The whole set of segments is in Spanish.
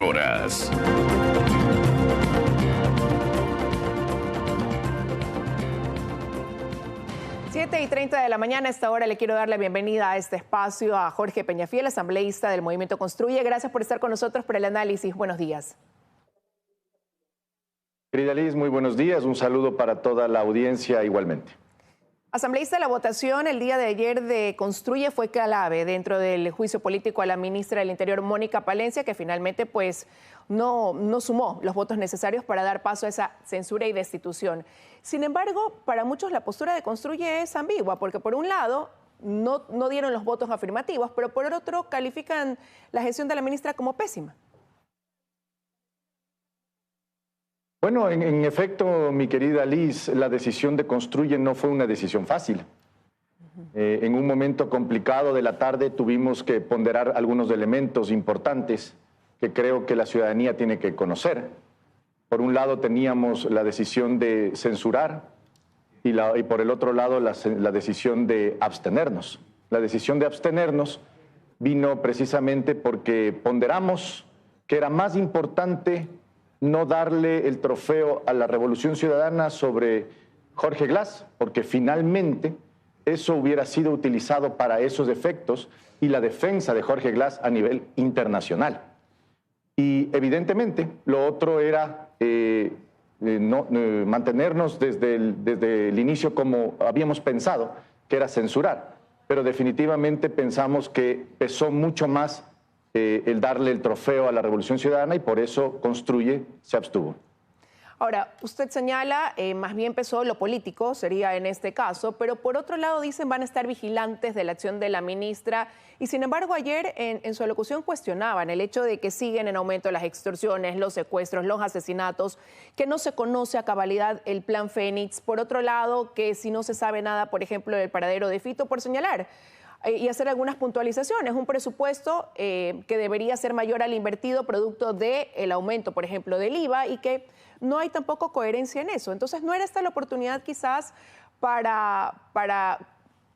horas. Siete y 30 de la mañana. A esta hora le quiero dar la bienvenida a este espacio a Jorge Peñafiel, asambleísta del Movimiento Construye. Gracias por estar con nosotros por el análisis. Buenos días. Querida Liz, muy buenos días. Un saludo para toda la audiencia igualmente. Asambleísta, la votación el día de ayer de Construye fue clave dentro del juicio político a la ministra del Interior, Mónica Palencia, que finalmente pues no sumó los votos necesarios para dar paso a esa censura y destitución. Sin embargo, para muchos la postura de Construye es ambigua, porque por un lado no dieron los votos afirmativos, pero por otro califican la gestión de la ministra como pésima. Bueno, en efecto, mi querida Liz, la decisión de Construye no fue una decisión fácil. En un momento complicado de la tarde tuvimos que ponderar algunos elementos importantes que creo que la ciudadanía tiene que conocer. Por un lado teníamos la decisión de censurar y por el otro lado la decisión de abstenernos. La decisión de abstenernos vino precisamente porque ponderamos que era más importante no darle el trofeo a la Revolución Ciudadana sobre Jorge Glas, porque finalmente eso hubiera sido utilizado para esos efectos y la defensa de Jorge Glas a nivel internacional. Y evidentemente lo otro era mantenernos desde el inicio como habíamos pensado, que era censurar, pero definitivamente pensamos que pesó mucho más el darle el trofeo a la Revolución Ciudadana y por eso Construye se abstuvo. Ahora, usted señala, más bien pesó lo político, sería en este caso, pero por otro lado dicen van a estar vigilantes de la acción de la ministra y sin embargo ayer en su alocución cuestionaban el hecho de que siguen en aumento las extorsiones, los secuestros, los asesinatos, que no se conoce a cabalidad el plan Fénix, por otro lado que si no se sabe nada, por ejemplo, del paradero de Fito, por señalar y hacer algunas puntualizaciones, un presupuesto que debería ser mayor al invertido producto del aumento, por ejemplo, del IVA y que no hay tampoco coherencia en eso. Entonces, ¿no era esta la oportunidad quizás para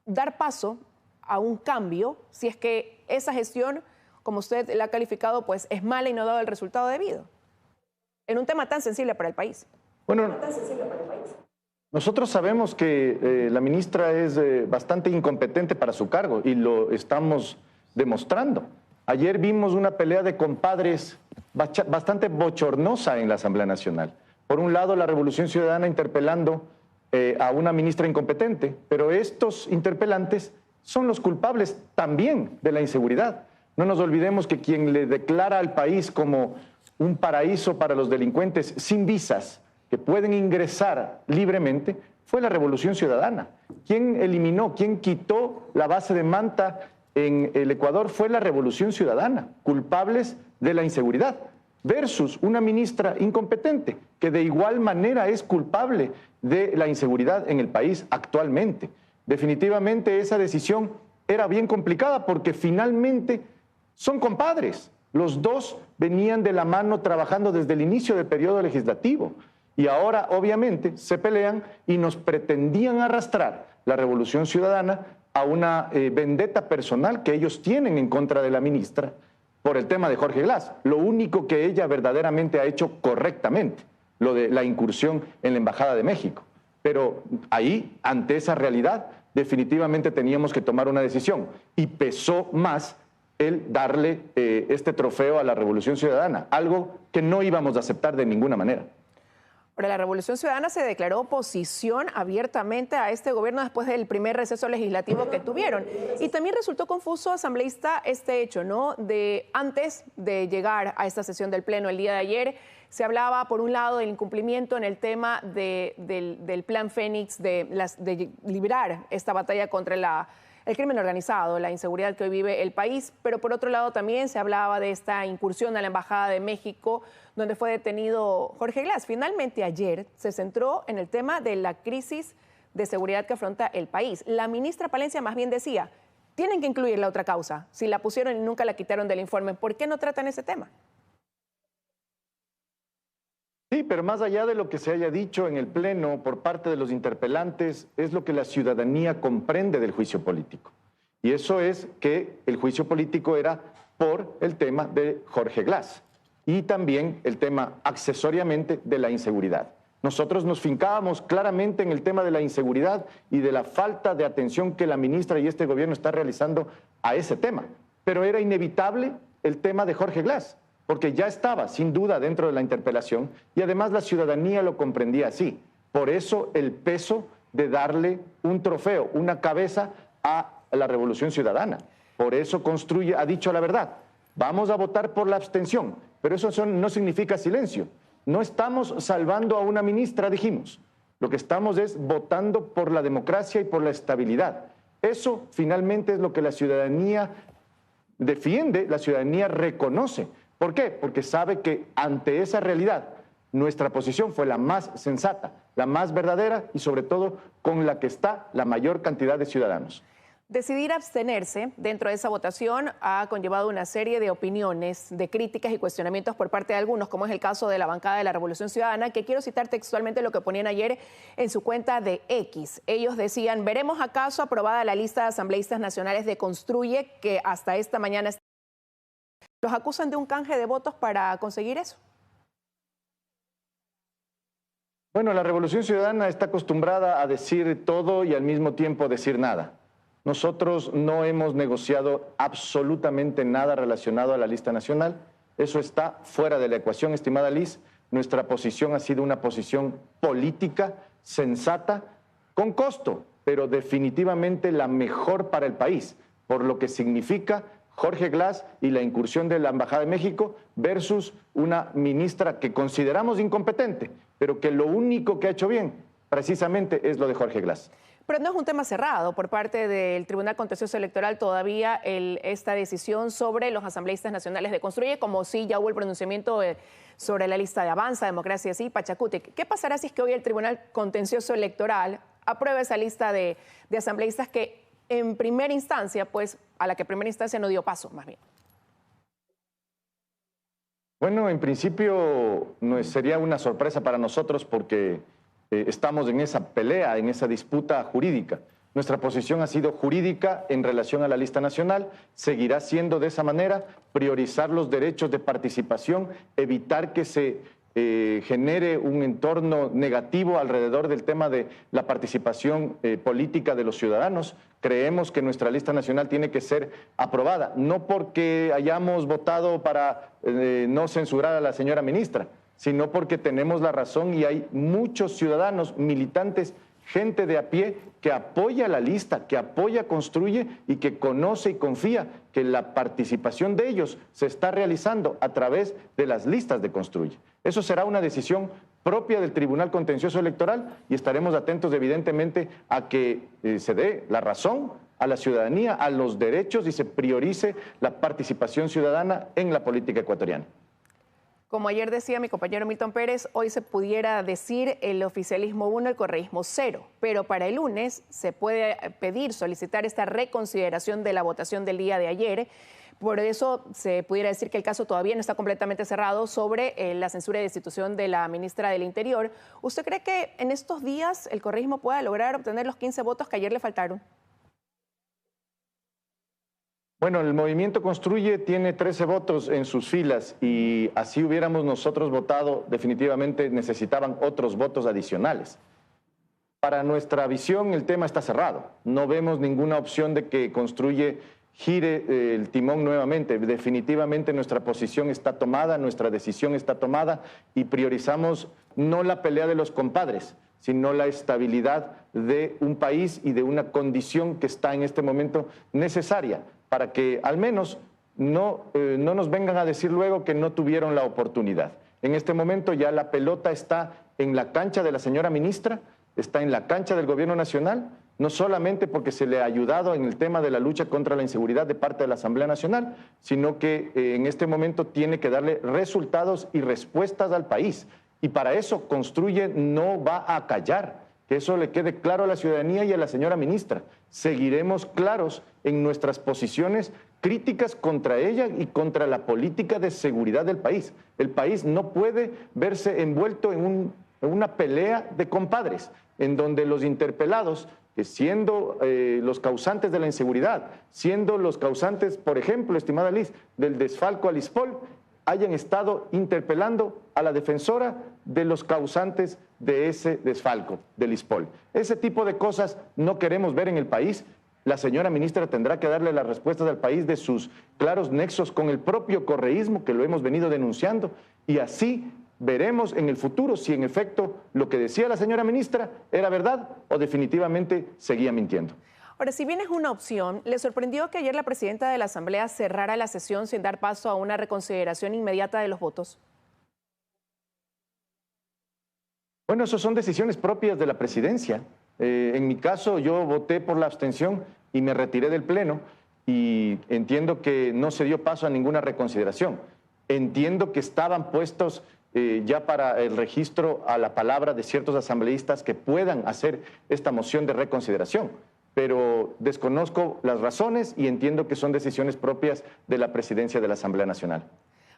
dar paso a un cambio si es que esa gestión, como usted la ha calificado, pues es mala y no ha dado el resultado debido? En un tema tan sensible para el país. Bueno, nosotros sabemos que la ministra es bastante incompetente para su cargo y lo estamos demostrando. Ayer vimos una pelea de compadres bastante bochornosa en la Asamblea Nacional. Por un lado, la Revolución Ciudadana interpelando a una ministra incompetente, pero estos interpelantes son los culpables también de la inseguridad. No nos olvidemos que quien le declara al país como un paraíso para los delincuentes sin visas, que pueden ingresar libremente, fue la Revolución Ciudadana. Quien eliminó, quien quitó la base de Manta en el Ecuador fue la Revolución Ciudadana, culpables de la inseguridad, versus una ministra incompetente, que de igual manera es culpable de la inseguridad en el país actualmente. Definitivamente esa decisión era bien complicada porque finalmente son compadres. Los dos venían de la mano trabajando desde el inicio del periodo legislativo. Y ahora, obviamente, se pelean y nos pretendían arrastrar la Revolución Ciudadana a una vendetta personal que ellos tienen en contra de la ministra por el tema de Jorge Glas. Lo único que ella verdaderamente ha hecho correctamente, lo de la incursión en la Embajada de México. Pero ahí, ante esa realidad, definitivamente teníamos que tomar una decisión y pesó más el darle este trofeo a la Revolución Ciudadana, algo que no íbamos a aceptar de ninguna manera. Ahora, la Revolución Ciudadana se declaró oposición abiertamente a este gobierno después del primer receso legislativo que tuvieron. Y también resultó confuso, asambleísta, este hecho, ¿no? De antes de llegar a esta sesión del Pleno el día de ayer, se hablaba, por un lado, del incumplimiento en el tema del plan Fénix, de librar esta batalla contra el crimen organizado, la inseguridad que hoy vive el país, pero por otro lado también se hablaba de esta incursión a la Embajada de México, donde fue detenido Jorge Glas. Finalmente ayer se centró en el tema de la crisis de seguridad que afronta el país. La ministra Palencia más bien decía, tienen que incluir la otra causa, si la pusieron y nunca la quitaron del informe, ¿por qué no tratan ese tema? Sí, pero más allá de lo que se haya dicho en el Pleno por parte de los interpelantes, es lo que la ciudadanía comprende del juicio político. Y eso es que el juicio político era por el tema de Jorge Glas. y también el tema accesoriamente de la inseguridad. Nosotros nos fincábamos claramente en el tema de la inseguridad y de la falta de atención que la ministra y este gobierno está realizando a ese tema. Pero era inevitable el tema de Jorge Glass, porque ya estaba sin duda dentro de la interpelación y además la ciudadanía lo comprendía así. Por eso el peso de darle un trofeo, una cabeza a la Revolución Ciudadana. Por eso Construye ha dicho la verdad. Vamos a votar por la abstención, pero eso no significa silencio. No estamos salvando a una ministra, dijimos. Lo que estamos es votando por la democracia y por la estabilidad. Eso finalmente es lo que la ciudadanía defiende, la ciudadanía reconoce. ¿Por qué? Porque sabe que ante esa realidad nuestra posición fue la más sensata, la más verdadera y sobre todo con la que está la mayor cantidad de ciudadanos. Decidir abstenerse dentro de esa votación ha conllevado una serie de opiniones, de críticas y cuestionamientos por parte de algunos, como es el caso de la bancada de la Revolución Ciudadana, que quiero citar textualmente lo que ponían ayer en su cuenta de X. Ellos decían: ¿veremos acaso aprobada la lista de asambleístas nacionales de Construye, que hasta esta mañana los acusan de un canje de votos para conseguir eso? Bueno, la Revolución Ciudadana está acostumbrada a decir todo y al mismo tiempo decir nada. Nosotros no hemos negociado absolutamente nada relacionado a la lista nacional. Eso está fuera de la ecuación, estimada Liz. Nuestra posición ha sido una posición política, sensata, con costo, pero definitivamente la mejor para el país, por lo que significa Jorge Glass y la incursión de la Embajada de México versus una ministra que consideramos incompetente, pero que lo único que ha hecho bien precisamente es lo de Jorge Glass. Pero no es un tema cerrado por parte del Tribunal Contencioso Electoral todavía esta decisión sobre los asambleístas nacionales de Construye, como sí ya hubo el pronunciamiento sobre la lista de Avanza, Democracia Sí, Pachacuti. ¿Qué pasará si es que hoy el Tribunal Contencioso Electoral aprueba esa lista de asambleístas que en primera instancia, pues a la que primera instancia no dio paso, más bien? Bueno, en principio no sería una sorpresa para nosotros porque estamos en esa pelea, en esa disputa jurídica. Nuestra posición ha sido jurídica en relación a la lista nacional, seguirá siendo de esa manera, priorizar los derechos de participación, evitar que se genere un entorno negativo alrededor del tema de la participación política de los ciudadanos. Creemos que nuestra lista nacional tiene que ser aprobada, no porque hayamos votado para no censurar a la señora ministra, sino porque tenemos la razón y hay muchos ciudadanos, militantes, gente de a pie que apoya la lista, que apoya Construye y que conoce y confía que la participación de ellos se está realizando a través de las listas de Construye. Eso será una decisión propia del Tribunal Contencioso Electoral y estaremos atentos evidentemente a que se dé la razón a la ciudadanía, a los derechos y se priorice la participación ciudadana en la política ecuatoriana. Como ayer decía mi compañero Milton Pérez, hoy se pudiera decir el oficialismo 1, el correísmo 0, pero para el lunes se puede solicitar esta reconsideración de la votación del día de ayer. Por eso se pudiera decir que el caso todavía no está completamente cerrado sobre la censura y destitución de la ministra del Interior. ¿Usted cree que en estos días el correísmo pueda lograr obtener los 15 votos que ayer le faltaron? Bueno, el movimiento Construye tiene 13 votos en sus filas y así hubiéramos nosotros votado, definitivamente necesitaban otros votos adicionales. Para nuestra visión el tema está cerrado. No vemos ninguna opción de que Construye gire el timón nuevamente. Definitivamente nuestra posición está tomada, nuestra decisión está tomada y priorizamos no la pelea de los compadres, sino la estabilidad de un país y de una condición que está en este momento necesaria para que al menos no nos vengan a decir luego que no tuvieron la oportunidad. En este momento ya la pelota está en la cancha de la señora ministra, está en la cancha del gobierno nacional, no solamente porque se le ha ayudado en el tema de la lucha contra la inseguridad de parte de la Asamblea Nacional, sino que en este momento tiene que darle resultados y respuestas al país. Y para eso Construye no va a callar. Que eso le quede claro a la ciudadanía y a la señora ministra. Seguiremos claros en nuestras posiciones críticas contra ella y contra la política de seguridad del país. El país no puede verse envuelto en una pelea de compadres, en donde los interpelados, que siendo los causantes de la inseguridad, siendo los causantes, por ejemplo, estimada Liz, del desfalco al ISPOL, hayan estado interpelando a la defensora de los causantes de ese desfalco del ISPOL. Ese tipo de cosas no queremos ver en el país. La señora ministra tendrá que darle las respuestas al país de sus claros nexos con el propio correísmo, que lo hemos venido denunciando, y así veremos en el futuro si en efecto lo que decía la señora ministra era verdad o definitivamente seguía mintiendo. Ahora, si bien es una opción, ¿le sorprendió que ayer la presidenta de la Asamblea cerrara la sesión sin dar paso a una reconsideración inmediata de los votos? Bueno, eso son decisiones propias de la presidencia. En mi caso, yo voté por la abstención y me retiré del Pleno y entiendo que no se dio paso a ninguna reconsideración. Entiendo que estaban puestos ya para el registro a la palabra de ciertos asambleístas que puedan hacer esta moción de reconsideración, pero desconozco las razones y entiendo que son decisiones propias de la presidencia de la Asamblea Nacional.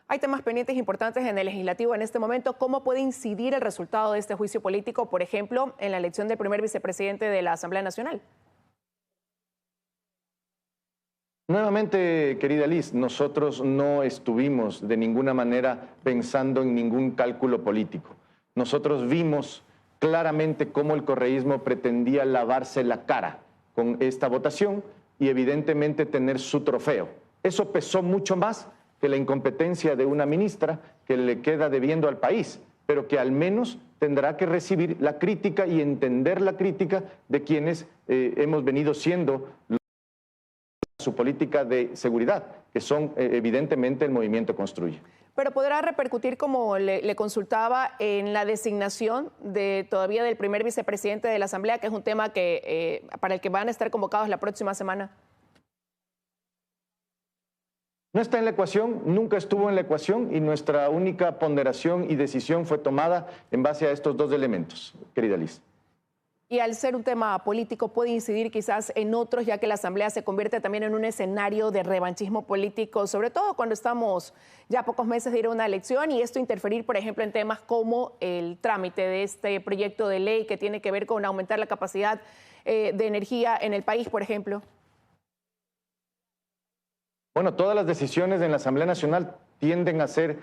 Hay temas pendientes importantes en el legislativo en este momento. ¿Cómo puede incidir el resultado de este juicio político, por ejemplo, en la elección del primer vicepresidente de la Asamblea Nacional? Nuevamente, querida Liz, nosotros no estuvimos de ninguna manera pensando en ningún cálculo político. Nosotros vimos claramente cómo el correísmo pretendía lavarse la cara con esta votación y evidentemente tener su trofeo. Eso pesó mucho más que la incompetencia de una ministra que le queda debiendo al país, pero que al menos tendrá que recibir la crítica y entender la crítica de quienes hemos venido siendo su política de seguridad, que son evidentemente el Movimiento Construye. Pero podrá repercutir, como le consultaba, en la designación todavía del primer vicepresidente de la Asamblea, que es un tema que para el que van a estar convocados la próxima semana. No está en la ecuación, nunca estuvo en la ecuación y nuestra única ponderación y decisión fue tomada en base a estos dos elementos, querida Liz. Y al ser un tema político puede incidir quizás en otros, ya que la Asamblea se convierte también en un escenario de revanchismo político, sobre todo cuando estamos ya a pocos meses de ir a una elección, y esto interferir, por ejemplo, en temas como el trámite de este proyecto de ley que tiene que ver con aumentar la capacidad de energía en el país, por ejemplo. Bueno, todas las decisiones en la Asamblea Nacional tienden a ser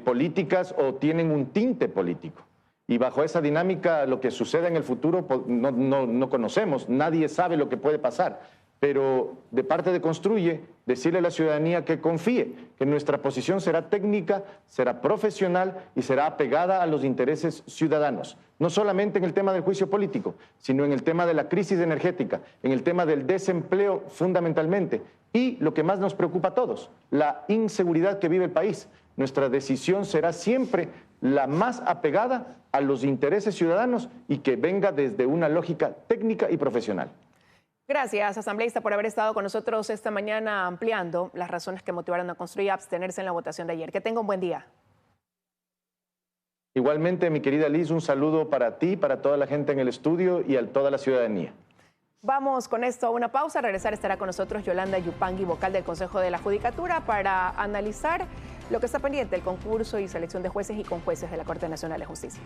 políticas o tienen un tinte político. Y bajo esa dinámica, lo que suceda en el futuro no conocemos, nadie sabe lo que puede pasar. Pero de parte de Construye, decirle a la ciudadanía que confíe, que nuestra posición será técnica, será profesional y será apegada a los intereses ciudadanos. No solamente en el tema del juicio político, sino en el tema de la crisis energética, en el tema del desempleo fundamentalmente. Y lo que más nos preocupa a todos, la inseguridad que vive el país. Nuestra decisión será siempre la más apegada a los intereses ciudadanos y que venga desde una lógica técnica y profesional. Gracias, asambleísta, por haber estado con nosotros esta mañana ampliando las razones que motivaron a Construir a abstenerse en la votación de ayer. Que tenga un buen día. Igualmente, mi querida Liz, un saludo para ti, para toda la gente en el estudio y a toda la ciudadanía. Vamos con esto a una pausa. Al regresar estará con nosotros Yolanda Yupangui, vocal del Consejo de la Judicatura, para analizar lo que está pendiente del concurso y selección de jueces y conjueces de la Corte Nacional de Justicia.